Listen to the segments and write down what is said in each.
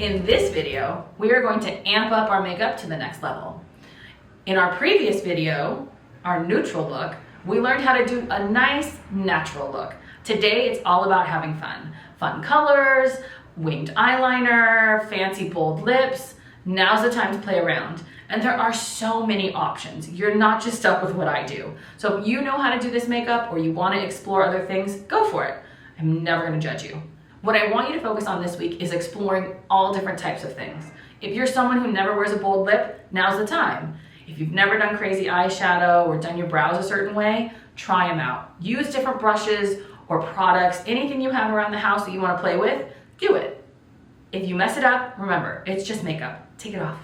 In this video, we are going to amp up our makeup to the next level. In our previous video, our neutral look, we learned how to do a nice natural look. Today, it's all about having fun. Fun colors, winged eyeliner, fancy bold lips. Now's the time to play around. And there are so many options. You're not just stuck with what I do. So if you know how to do this makeup or you want to explore other things, go for it. I'm never going to judge you. What I want you to focus on this week is exploring all different types of things. If you're someone who never wears a bold lip, now's the time. If you've never done crazy eyeshadow or done your brows a certain way, try them out. Use different brushes or products, anything you have around the house that you want to play with, do it. If you mess it up, remember, it's just makeup. Take it off.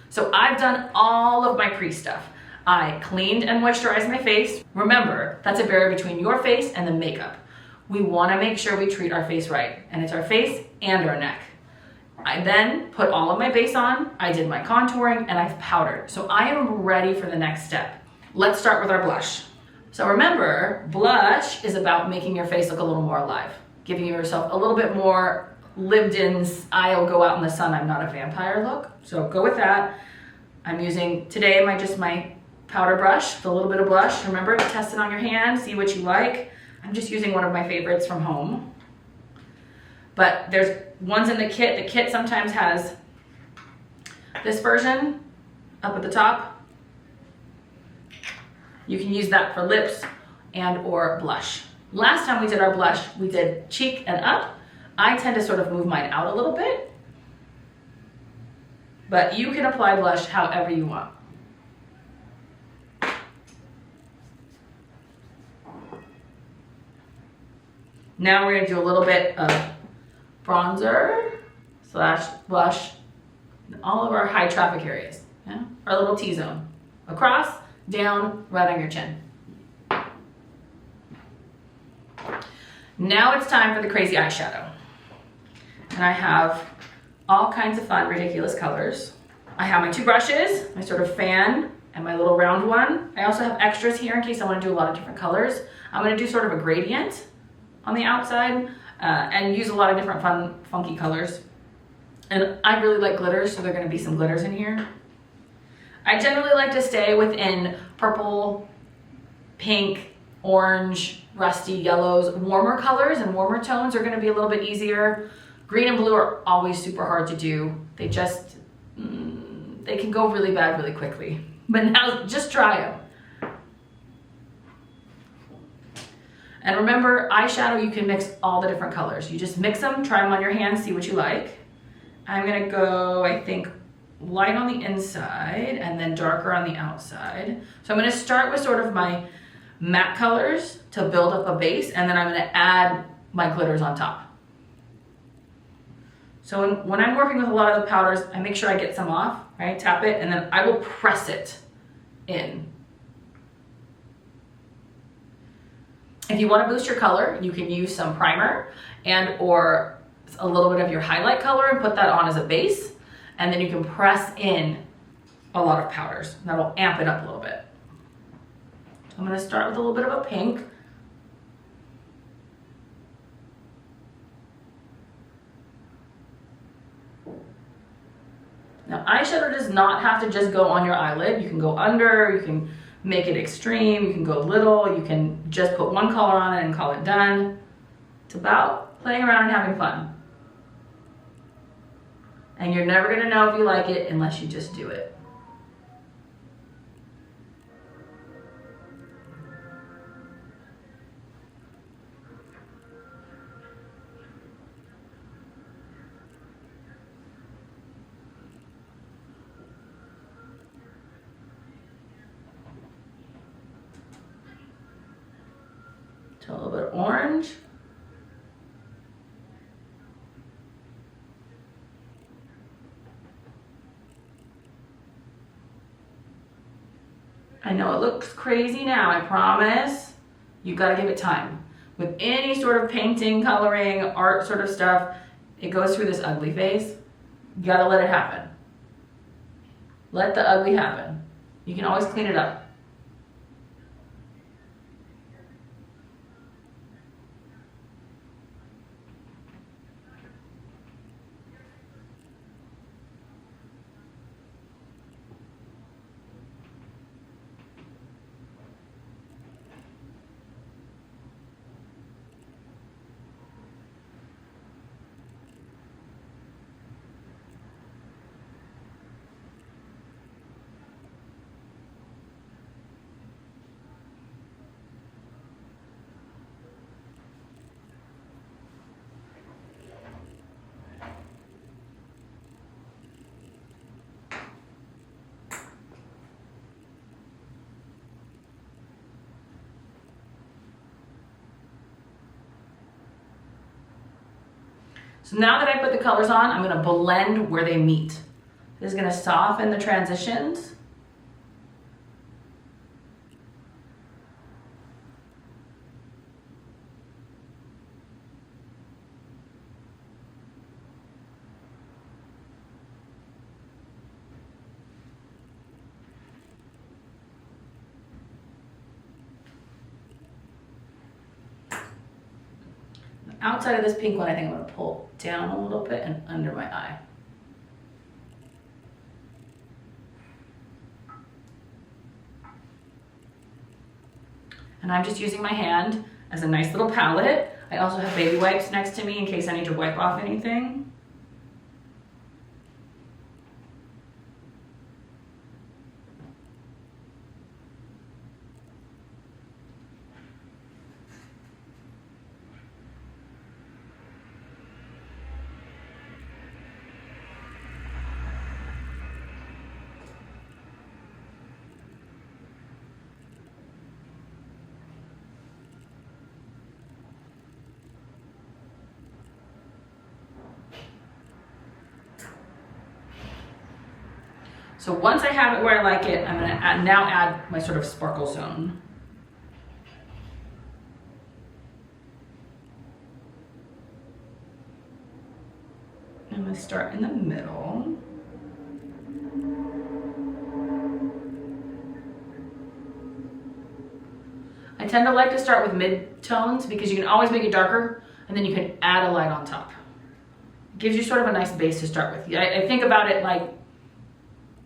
So I've done all of my pre-stuff. I cleaned and moisturized my face. Remember, that's a barrier between your face and the makeup. We want to make sure we treat our face right, and it's our face and our neck. I then put all of my base on, I did my contouring, and I've powdered. So I am ready for the next step. Let's start with our blush. So remember, blush is about making your face look a little more alive, giving yourself a little bit more lived in, I'll go out in the sun, I'm not a vampire look. So go with that. I'm using today my powder brush with a little bit of blush. Remember, test it on your hand, see what you like. I'm just using one of my favorites from home. But there's ones in the kit. The kit sometimes has this version up at the top. You can use that for lips and or blush. Last time we did our blush, we did cheek and up. I tend to sort of move mine out a little bit, but you can apply blush however you want. Now we're gonna do a little bit of bronzer / blush in all of our high traffic areas, yeah? Our little T-zone. Across, down, right on your chin. Now it's time for the crazy eyeshadow. And I have all kinds of fun, ridiculous colors. I have my two brushes, my sort of fan and my little round one. I also have extras here in case I want to do a lot of different colors. I'm going to do sort of a gradient on the outside and use a lot of different fun, funky colors. And I really like glitters, so there are going to be some glitters in here. I generally like to stay within purple, pink, orange, rusty yellows. Warmer colors and warmer tones are going to be a little bit easier. Green and blue are always super hard to do. They just, they can go really bad really quickly. But now just try them. And remember, eyeshadow, you can mix all the different colors. You just mix them, try them on your hands, see what you like. I'm gonna go, I think, light on the inside and then darker on the outside. So I'm gonna start with sort of my matte colors to build up a base, and then I'm gonna add my glitters on top. So when I'm working with a lot of the powders, I make sure I get some off, right? Tap it, and then I will press it in. If you want to boost your color, you can use some primer and or a little bit of your highlight color and put that on as a base, and then you can press in a lot of powders. That'll amp it up a little bit. So I'm going to start with a little bit of a pink. Now, eyeshadow does not have to just go on your eyelid. You can go under, you can make it extreme, you can go little, you can just put one color on it and call it done. It's about playing around and having fun. And you're never gonna know if you like it unless you just do it. A little bit of orange. I know it looks crazy now, I promise. You've got to give it time. With any sort of painting, coloring, art sort of stuff, it goes through this ugly phase. You got to let it happen. Let the ugly happen. You can always clean it up. So now that I put the colors on, I'm gonna blend where they meet. This is gonna soften the transitions. Outside of this pink one, I think I'm gonna pull down a little bit and under my eye. And I'm just using my hand as a nice little palette. I also have baby wipes next to me in case I need to wipe off anything. So once I have it where I like it, I'm gonna now add my sort of sparkle zone. I'm gonna start in the middle. I tend to like to start with mid-tones because you can always make it darker and then you can add a light on top. It gives you sort of a nice base to start with. I think about it like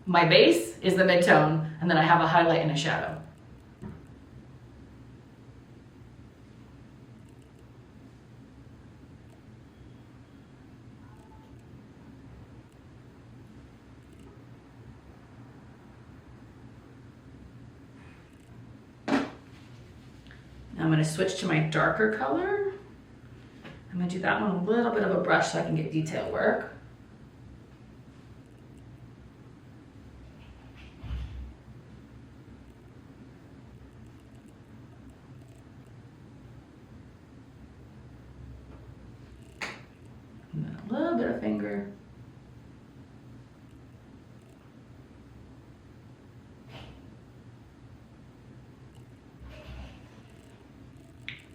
my base is the mid-tone and then I have a highlight and a shadow. Now I'm going to switch to my darker color. I'm going to do that one a little bit of a brush so I can get detail work. And then a little bit of finger.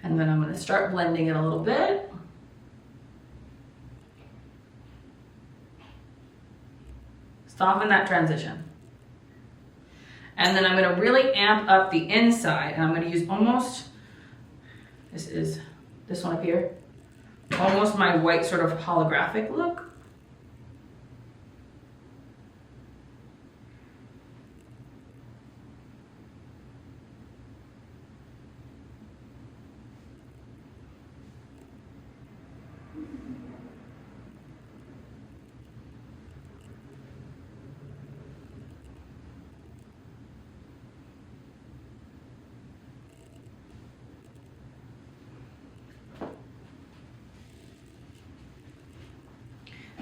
And then I'm going to start blending it a little bit. Soften that transition. And then I'm going to really amp up the inside, and I'm going to use almost, this one up here, almost my white sort of holographic look.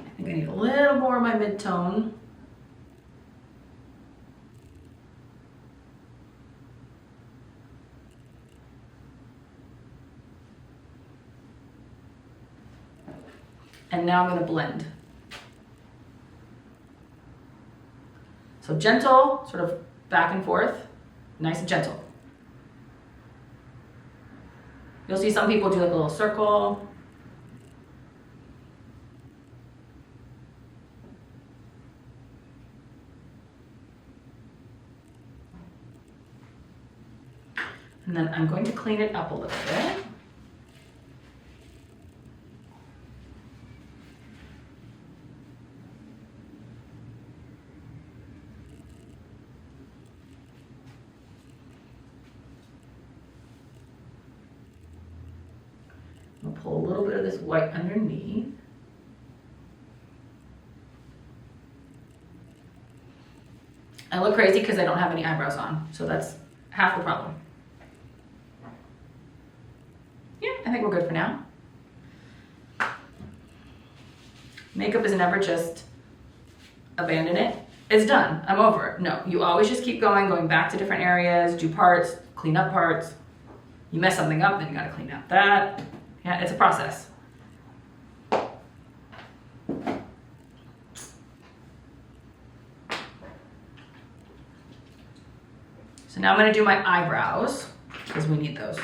I think I need a little more of my mid-tone. And now I'm going to blend. So gentle, sort of back and forth, nice and gentle. You'll see some people do like a little circle. And then I'm going to clean it up a little bit. I'll pull a little bit of this white underneath. I look crazy because I don't have any eyebrows on, so that's half the problem. Yeah, I think we're good for now. Makeup is never just abandon it. It's done, I'm over it. No, you always just keep going back to different areas, do parts, clean up parts. You mess something up, then you gotta clean out that. Yeah, it's a process. So now I'm gonna do my eyebrows, because we need those.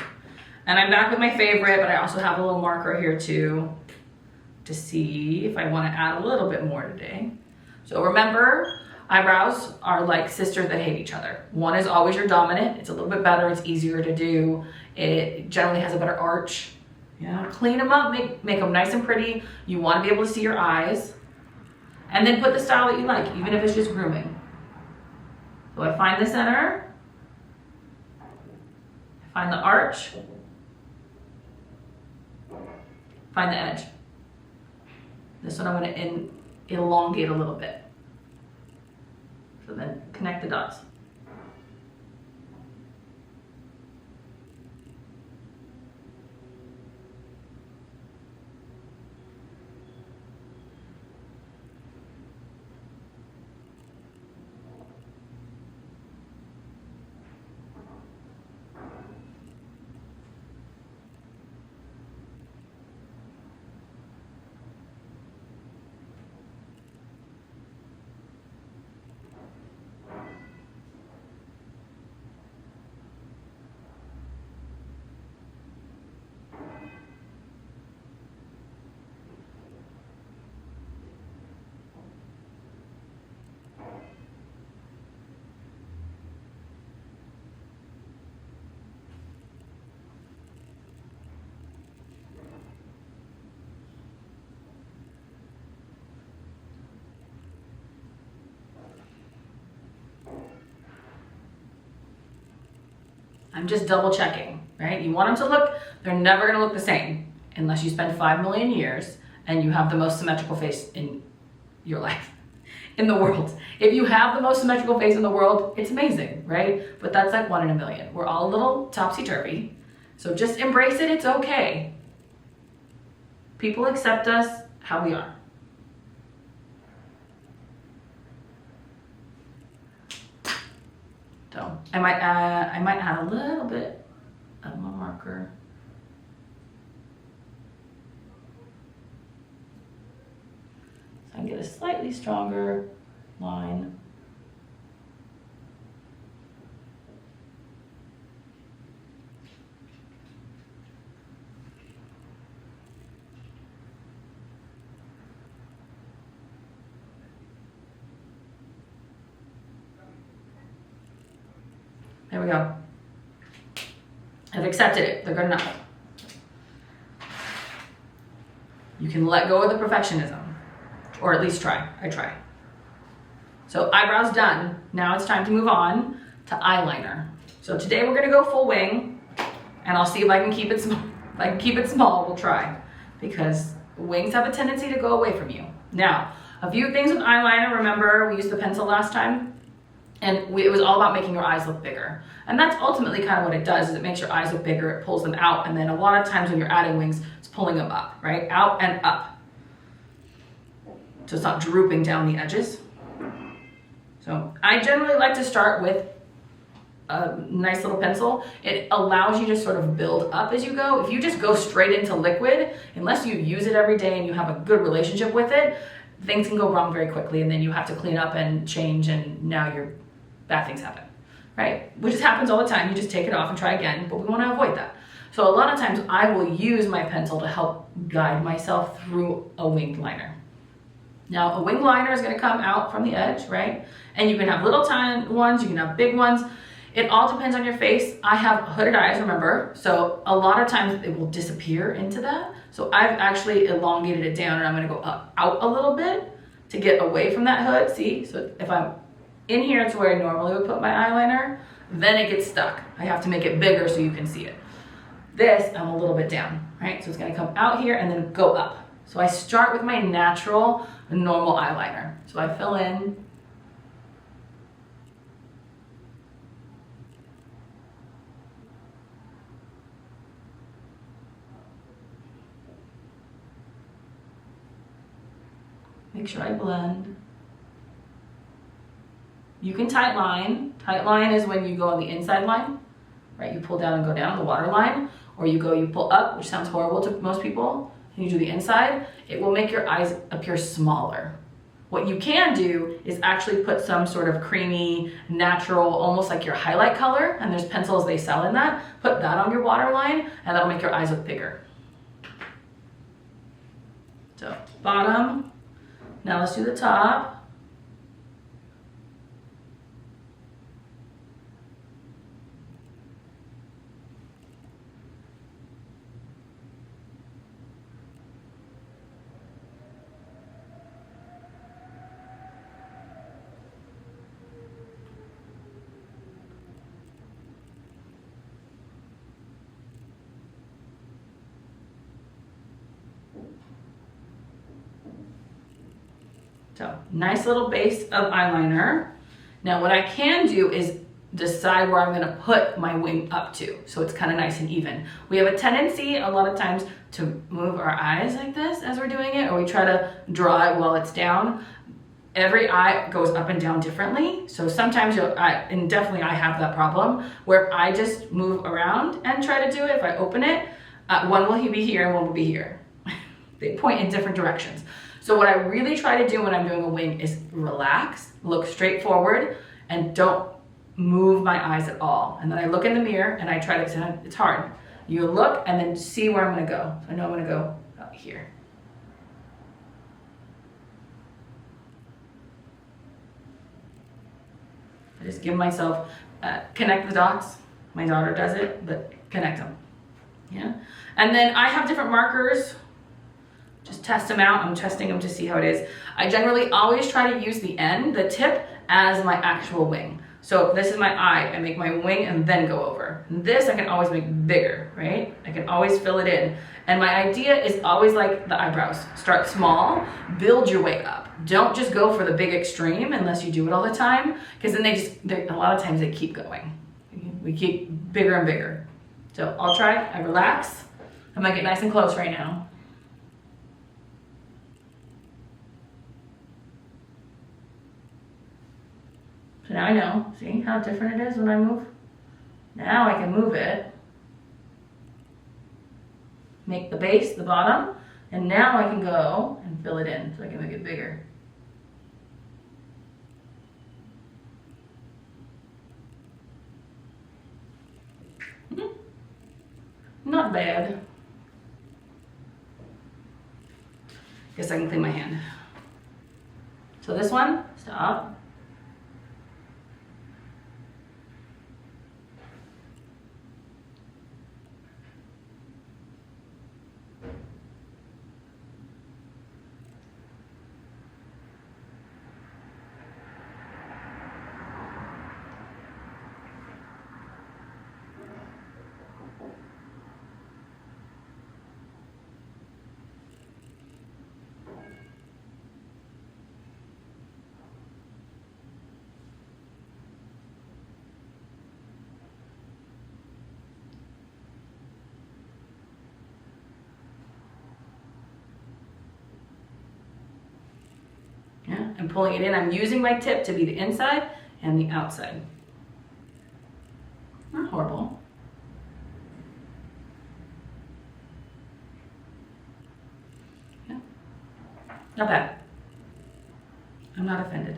And I'm back with my favorite, but I also have a little marker here too, to see if I wanna add a little bit more today. So remember, eyebrows are like sisters that hate each other. One is always your dominant. It's a little bit better, it's easier to do. It generally has a better arch. Yeah, clean them up, make them nice and pretty. You wanna be able to see your eyes. And then put the style that you like, even if it's just grooming. So I find the center, I find the arch, find the edge. This one I'm gonna elongate a little bit. So then connect the dots. I'm just double checking, right? You want them to look, they're never gonna look the same unless you spend 5 million years and you have the most symmetrical face in your life, in the world. If you have the most symmetrical face in the world, it's amazing, right? But that's like 1 in a million. We're all a little topsy-turvy. So just embrace it, it's okay. People accept us how we are. So I might add a little bit of my marker. So I can get a slightly stronger line. There we go. I've accepted it. They're good enough. You can let go of the perfectionism, or at least try. I try. So eyebrows done. Now it's time to move on to eyeliner. So today we're gonna go full wing, and I'll see if I can keep it small. If I can keep it small, we'll try, because wings have a tendency to go away from you. Now, a few things with eyeliner. Remember, we used the pencil last time? And it was all about making your eyes look bigger. And that's ultimately kind of what it does, is it makes your eyes look bigger, it pulls them out, and then a lot of times when you're adding wings, it's pulling them up, right? Out and up. So it's not drooping down the edges. So I generally like to start with a nice little pencil. It allows you to sort of build up as you go. If you just go straight into liquid, unless you use it every day and you have a good relationship with it, things can go wrong very quickly, and then you have to clean up and change, and now bad things happen, right? Which just happens all the time. You just take it off and try again, but we want to avoid that. So a lot of times I will use my pencil to help guide myself through a winged liner. Now a winged liner is going to come out from the edge, right? And you can have little tiny ones, you can have big ones. It all depends on your face. I have hooded eyes, remember? So a lot of times it will disappear into that. So I've actually elongated it down, and I'm going to go out a little bit to get away from that hood. See? So if I'm in here, it's where I normally would put my eyeliner, then it gets stuck. I have to make it bigger so you can see it. This, I'm a little bit down, right? So it's gonna come out here and then go up. So I start with my natural, normal eyeliner. So I fill in. Make sure I blend. You can tight line. Tight line is when you go on the inside line, right? You pull down and go down the water line, or you pull up, which sounds horrible to most people, and you do the inside. It will make your eyes appear smaller. What you can do is actually put some sort of creamy, natural, almost like your highlight color, and there's pencils they sell in that. Put that on your waterline, and that'll make your eyes look bigger. So bottom, now let's do the top. So nice little base of eyeliner. Now what I can do is decide where I'm gonna put my wing up to, so it's kind of nice and even. We have a tendency a lot of times to move our eyes like this as we're doing it, or we try to draw it while it's down. Every eye goes up and down differently, so sometimes and definitely I have that problem, where if I just move around and try to do it, if I open it, one will be here and one will be here. They point in different directions. So what I really try to do when I'm doing a wing is relax, look straight forward, and don't move my eyes at all. And then I look in the mirror and I try to, it's hard. You look and then see where I'm gonna go. So I know I'm gonna go out here. I just give myself, connect the dots. My daughter does it, but connect them. Yeah. And then I have different markers. Just test them out. I'm testing them to see how it is. I generally always try to use the end, the tip, as my actual wing. So if this is my eye, I make my wing and then go over. And this I can always make bigger, right? I can always fill it in. And my idea is always like the eyebrows. Start small, build your way up. Don't just go for the big extreme unless you do it all the time, because then a lot of times they keep going. We keep bigger and bigger. So I'll try, I relax. I might get nice and close right now. So now I know, see how different it is when I move? Now I can move it, make the base, the bottom, and now I can go and fill it in so I can make it bigger. Not bad. Guess I can clean my hand. So this one, stop. I'm pulling it in. I'm using my tip to be the inside and the outside. Not horrible. Yeah. Not bad. I'm not offended.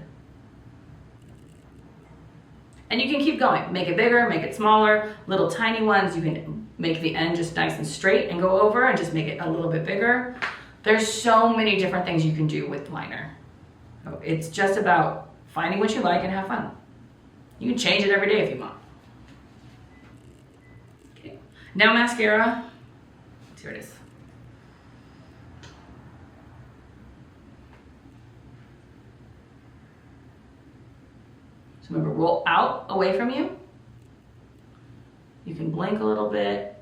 And you can keep going. Make it bigger, make it smaller, little tiny ones. You can make the end just nice and straight and go over and just make it a little bit bigger. There's so many different things you can do with liner. It's just about finding what you like and have fun. You can change it every day if you want. Okay. Now mascara. Here it is. So remember, roll out away from you. You can blink a little bit.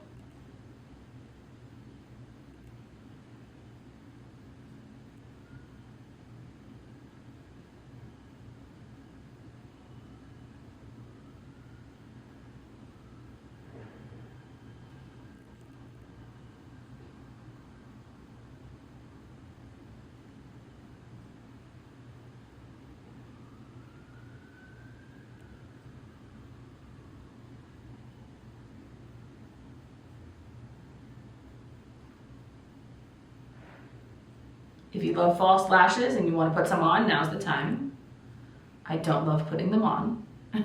If you love false lashes and you want to put some on, now's the time. I don't love putting them on. I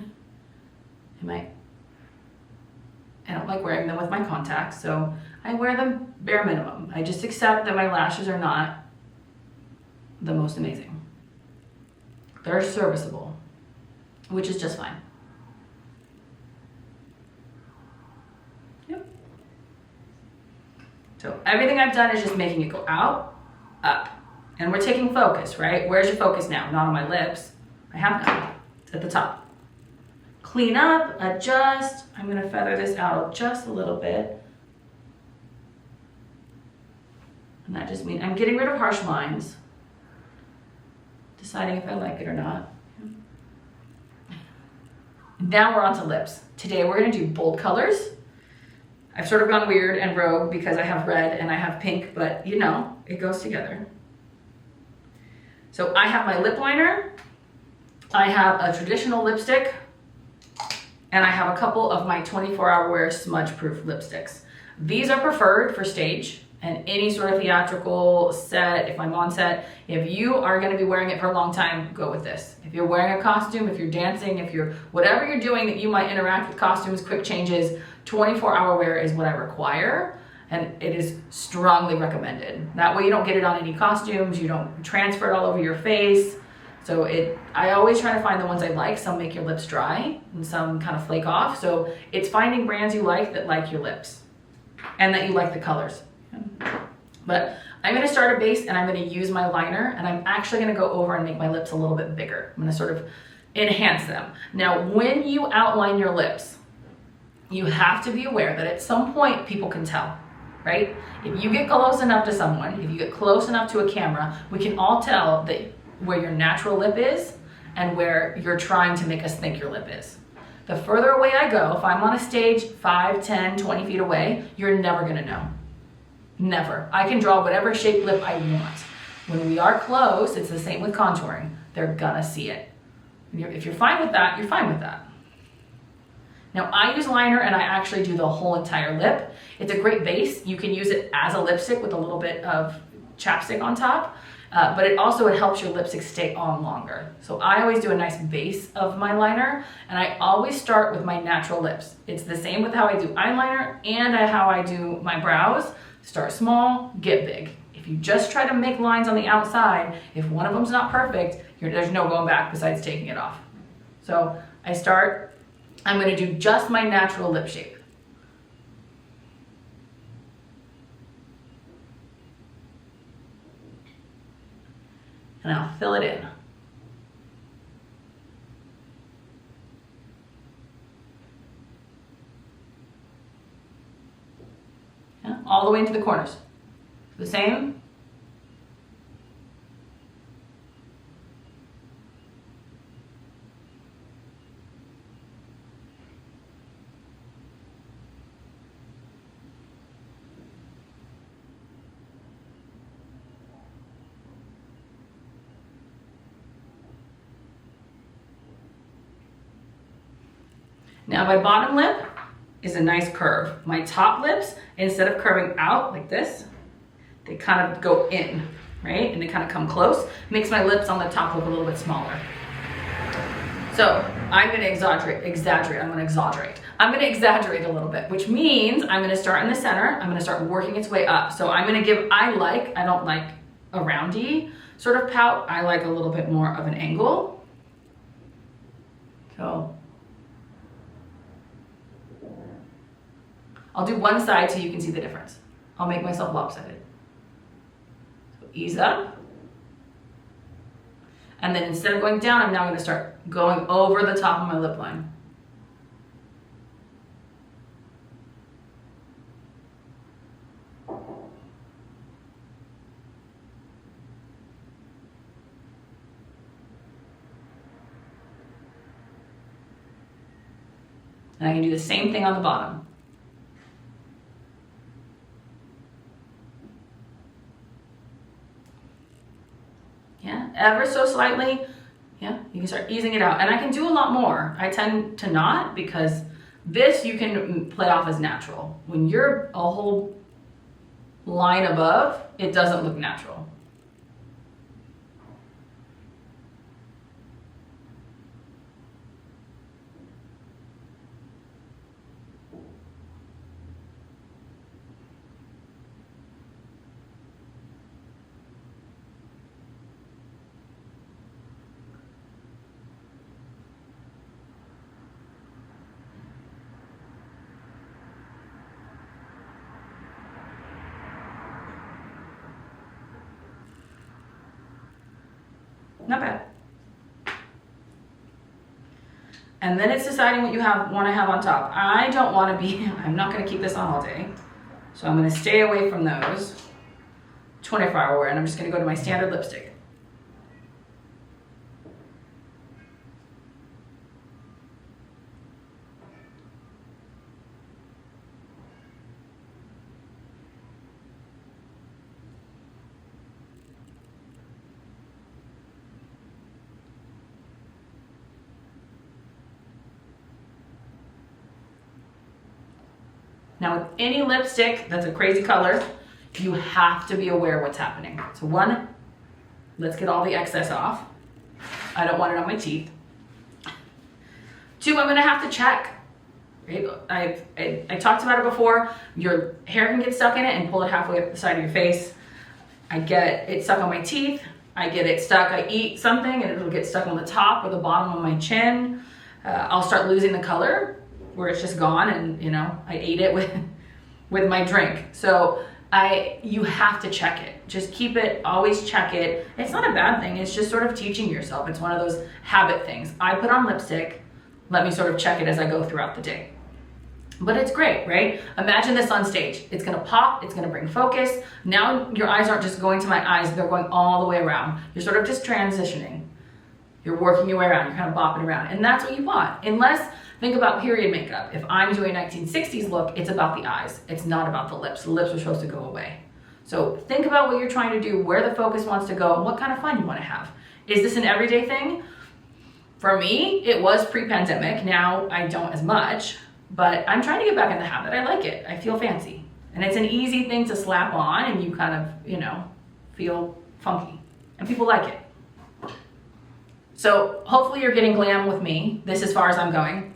don't like wearing them with my contacts, so I wear them bare minimum. I just accept that my lashes are not the most amazing. They're serviceable, which is just fine. Yep. So everything I've done is just making it go out, up. And we're taking focus, right? Where's your focus now? Not on my lips. I have none. It's at the top. Clean up, adjust. I'm gonna feather this out just a little bit. And that just means I'm getting rid of harsh lines. Deciding if I like it or not. Now we're on to lips. Today we're gonna do bold colors. I've sort of gone weird and rogue because I have red and I have pink, but you know, it goes together. So I have my lip liner, I have a traditional lipstick, and I have a couple of my 24-hour wear smudge-proof lipsticks. These are preferred for stage and any sort of theatrical set. If I'm on set, if you are gonna be wearing it for a long time, go with this. If you're wearing a costume, if you're dancing, if you're, whatever you're doing that you might interact with costumes, quick changes, 24-hour wear is what I require, and it is strongly recommended. That way you don't get it on any costumes, you don't transfer it all over your face. So I always try to find the ones I like. Some make your lips dry and some kind of flake off. So it's finding brands you like that like your lips and that you like the colors. But I'm gonna start a base and I'm gonna use my liner, and I'm actually gonna go over and make my lips a little bit bigger. I'm gonna sort of enhance them. Now, when you outline your lips, you have to be aware that at some point people can tell, right? If you get close enough to someone, if you get close enough to a camera, we can all tell that where your natural lip is and where you're trying to make us think your lip is. The further away I go, if I'm on a stage 5, 10, 20 feet away, you're never gonna know. Never. I can draw whatever shape lip I want. When we are close, it's the same with contouring. They're gonna see it. If you're fine with that, you're fine with that. Now I use liner and I actually do the whole entire lip. It's a great base. You can use it as a lipstick with a little bit of chapstick on top. But it helps your lipstick stay on longer. So I always do a nice base of my liner, and I always start with my natural lips. It's the same with how I do eyeliner and how I do my brows. Start small, get big. If you just try to make lines on the outside, if one of them's not perfect, there's no going back besides taking it off. So I'm gonna do just my natural lip shape. And I'll fill it in. Yeah, all the way into the corners. The same. Now my bottom lip is a nice curve. My top lips, instead of curving out like this, they kind of go in, right? And they kind of come close. Makes my lips on the top look a little bit smaller. So I'm gonna exaggerate. I'm gonna exaggerate a little bit, which means I'm gonna start in the center. I'm gonna start working its way up. So I'm gonna I don't like a roundy sort of pout. I like a little bit more of an angle. So I'll do one side so you can see the difference. I'll make myself lopsided. So ease up. And then instead of going down, I'm now gonna start going over the top of my lip line. And I can do the same thing on the bottom. Yeah, ever so slightly. Yeah, you can start easing it out. And I can do a lot more. I tend to not, because this you can play off as natural. When you're a whole line above, it doesn't look natural. not bad. And then it's deciding what you want to have on top. I don't want to be, I'm not going to keep this on all day. So I'm going to stay away from those 24-hour wear, and I'm just going to go to my standard lipstick. Now with any lipstick that's a crazy color, you have to be aware what's happening. So one, let's get all the excess off. I don't want it on my teeth. Two, I'm gonna have to check. Right? I talked about it before. Your hair can get stuck in it and pull it halfway up the side of your face. I get it stuck on my teeth. I get it stuck, I eat something and it'll get stuck on the top or the bottom of my chin. I'll start losing the color where it's just gone, and you know, I ate it with my drink. So you have to check it. Just keep it, always check it. It's not a bad thing, it's just sort of teaching yourself. It's one of those habit things. I put on lipstick, let me sort of check it as I go throughout the day. But it's great, right? Imagine this on stage. It's gonna pop, it's gonna bring focus. Now your eyes aren't just going to my eyes, they're going all the way around. You're sort of just transitioning. You're working your way around, you're kind of bopping around. And that's what you want. Unless, think about period makeup. If I'm doing a 1960s look, it's about the eyes. It's not about the lips. The lips are supposed to go away. So think about what you're trying to do, where the focus wants to go, and what kind of fun you want to have. Is this an everyday thing? For me, it was pre-pandemic. Now I don't as much, but I'm trying to get back in the habit. I like it. I feel fancy. And it's an easy thing to slap on and you kind of, you know, feel funky. And people like it. So hopefully you're getting glam with me. This as far as I'm going.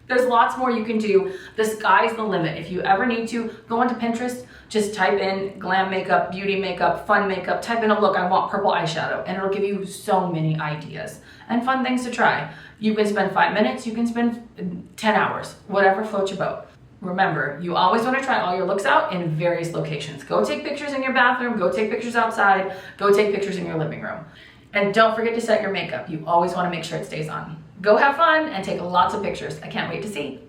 There's lots more you can do. The sky's the limit. If you ever need to, go onto Pinterest, just type in glam makeup, beauty makeup, fun makeup, type in a look, I want purple eyeshadow, and it'll give you so many ideas and fun things to try. You can spend 5 minutes, you can spend 10 hours, whatever floats your boat. Remember, you always want to try all your looks out in various locations. Go take pictures in your bathroom, go take pictures outside, go take pictures in your living room. And don't forget to set your makeup. You always want to make sure it stays on. Go have fun and take lots of pictures. I can't wait to see.